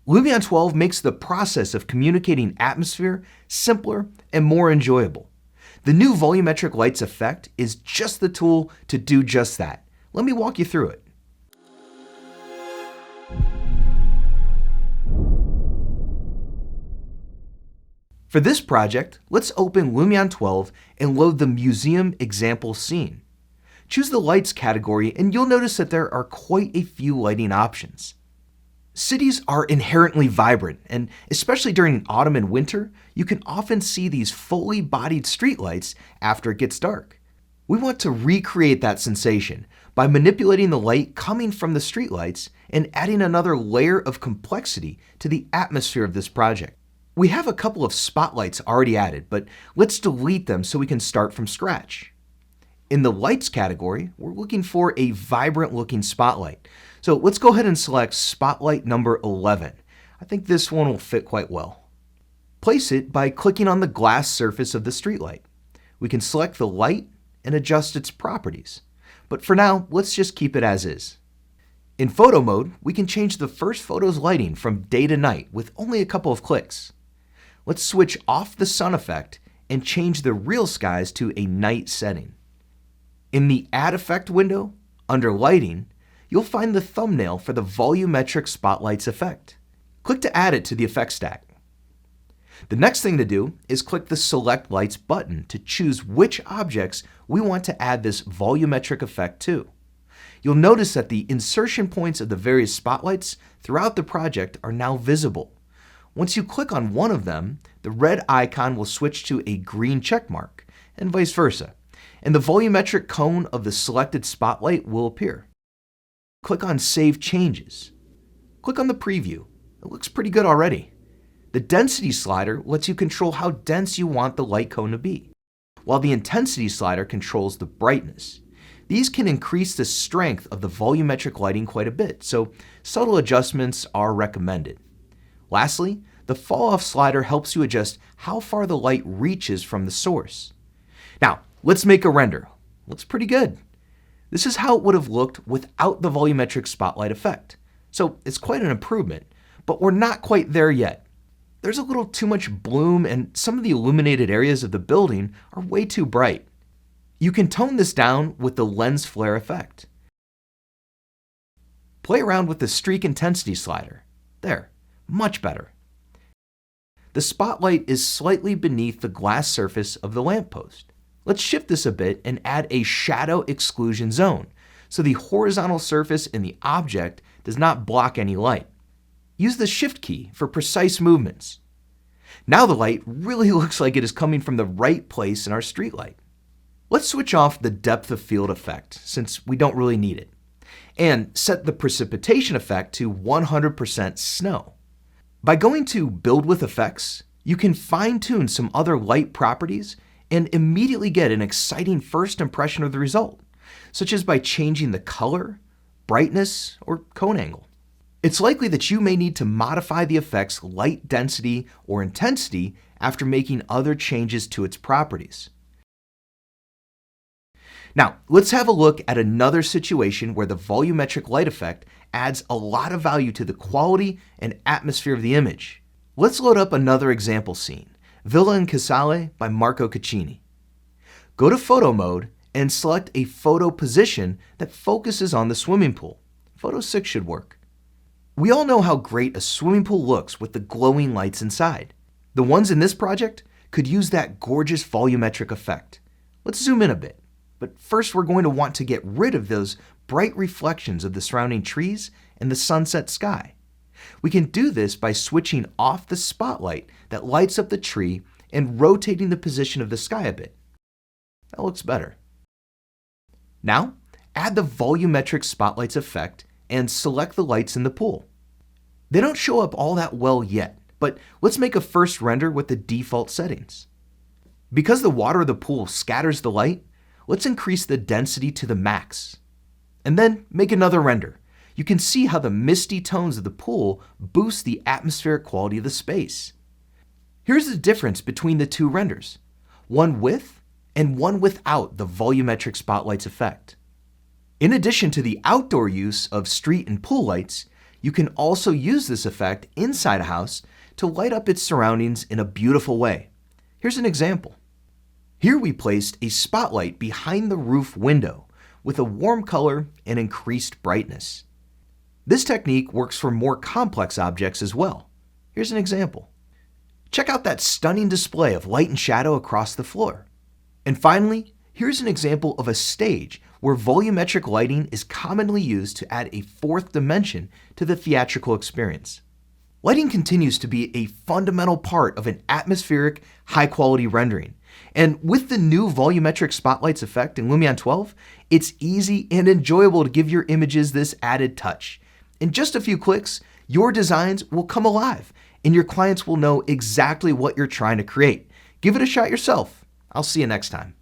Lumion 12 makes the process of communicating atmosphere simpler and more enjoyable. The new volumetric lights effect is just the tool to do just that. Let me walk you through it. For this project, let's open Lumion 12 and load the museum example scene. Choose the lights category and you'll notice that there are quite a few lighting options. Cities are inherently vibrant, and especially during autumn and winter, you can often see these fully bodied streetlights after it gets dark. We want to recreate that sensation by manipulating the light coming from the streetlights and adding another layer of complexity to the atmosphere of this project. We have a couple of spotlights already added, but let's delete them so we can start from scratch. In the lights category, we're looking for a vibrant looking spotlight. So let's go ahead and select spotlight number 11. I think this one will fit quite well. Place it by clicking on the glass surface of the streetlight. We can select the light and adjust its properties. But for now, let's just keep it as is. In photo mode, we can change the first photo's lighting from day to night with only a couple of clicks. Let's switch off the sun effect and change the real skies to a night setting. In the Add Effect window, under Lighting, you'll find the thumbnail for the Volumetric Spotlights effect. Click to add it to the effect stack. The next thing to do is click the Select Lights button to choose which objects we want to add this volumetric effect to. You'll notice that the insertion points of the various spotlights throughout the project are now visible. Once you click on one of them, the red icon will switch to a green check mark, and vice versa, and the volumetric cone of the selected spotlight will appear. Click on Save Changes. Click on the preview. It looks pretty good already. The density slider lets you control how dense you want the light cone to be, while the intensity slider controls the brightness. These can increase the strength of the volumetric lighting quite a bit, so subtle adjustments are recommended. Lastly, the fall-off slider helps you adjust how far the light reaches from the source. Now, let's make a render. Looks pretty good. This is how it would have looked without the volumetric spotlight effect. So it's quite an improvement, but we're not quite there yet. There's a little too much bloom and some of the illuminated areas of the building are way too bright. You can tone this down with the lens flare effect. Play around with the streak intensity slider. There, much better. The spotlight is slightly beneath the glass surface of the lamppost. Let's shift this a bit and add a shadow exclusion zone, so the horizontal surface in the object does not block any light. Use the Shift key for precise movements. Now the light really looks like it is coming from the right place in our streetlight. Let's switch off the depth of field effect, since we don't really need it, and set the precipitation effect to 100% snow. By going to Build with Effects, you can fine-tune some other light properties and immediately get an exciting first impression of the result, such as by changing the color, brightness, or cone angle. It's likely that you may need to modify the effect's light density or intensity after making other changes to its properties. Now, let's have a look at another situation where the volumetric light effect adds a lot of value to the quality and atmosphere of the image. Let's load up another example scene, Villa in Casale by Marco Caccini. Go to Photo Mode and select a photo position that focuses on the swimming pool. Photo 6 should work. We all know how great a swimming pool looks with the glowing lights inside. The ones in this project could use that gorgeous volumetric effect. Let's zoom in a bit. But first we're going to want to get rid of those bright reflections of the surrounding trees and the sunset sky. We can do this by switching off the spotlight that lights up the tree and rotating the position of the sky a bit. That looks better. Now, add the volumetric spotlights effect and select the lights in the pool. They don't show up all that well yet, but let's make a first render with the default settings. Because the water of the pool scatters the light, let's increase the density to the max. And then make another render. You can see how the misty tones of the pool boost the atmospheric quality of the space. Here's the difference between the two renders, one with and one without the volumetric spotlights effect. In addition to the outdoor use of street and pool lights, You can also use this effect inside a house to light up its surroundings in a beautiful way. Here's an example. Here we placed a spotlight behind the roof window with a warm color and increased brightness. This technique works for more complex objects as well. Here's an example. Check out that stunning display of light and shadow across the floor. And finally, here's an example of a stage where volumetric lighting is commonly used to add a fourth dimension to the theatrical experience. Lighting continues to be a fundamental part of an atmospheric, high-quality rendering. And with the new volumetric spotlights effect in Lumion 12, it's easy and enjoyable to give your images this added touch. In just a few clicks, your designs will come alive, and your clients will know exactly what you're trying to create. Give it a shot yourself. I'll see you next time.